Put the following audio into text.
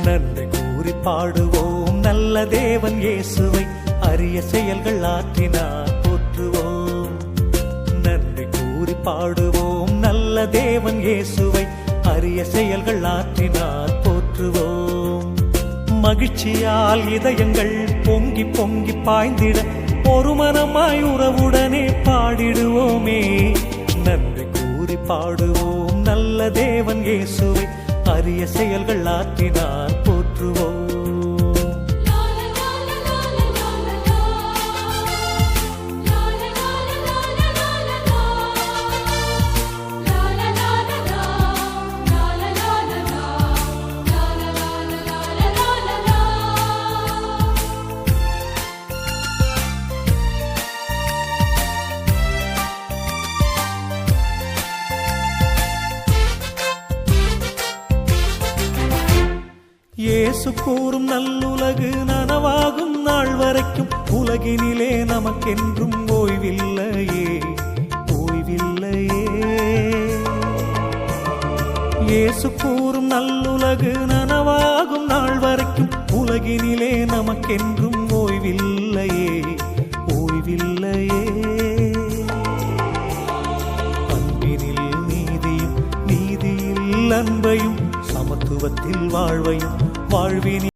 நன்றி கூறி பாடுவோம் நல்ல தேவன் இயேசுவை, அரிய செயல்கள் ஆற்றினார் போற்றுவோம். நன்றி கூறி பாடுவோம் நல்ல தேவன் இயேசுவை, அரிய செயல்கள் ஆற்றினார் போற்றுவோம். மகிழ்ச்சியால் இதயங்கள் பொங்கி பொங்கி பாய்ந்திட ஒரு மனமாய் உறவுடனே பாடிடுவோமே. நன்றி கூறி பாடுவோம் நல்ல தேவன் இயேசுவை, அரிய செயல்கள் ஆற்றினார் போற்றுவோம். இயேசு கூறும் நல்லுலகு நனவாகும் நாள் வரைக்கும் உலகினிலே நமக்கென்றும் ஓய்வில்லையே, ஓய்வில்லையே. இயேசு கூறும் நல்லுலகு நனவாகும் நாள் வரைக்கும் உலகினிலே நமக்கென்றும் ஓய்வில்லையே, ஓய்வில்லையே. அன்பினில் நீதியும், நீதியில் அன்பையும், சமத்துவத்தில் வாழ்வையும், வாழ்வினில்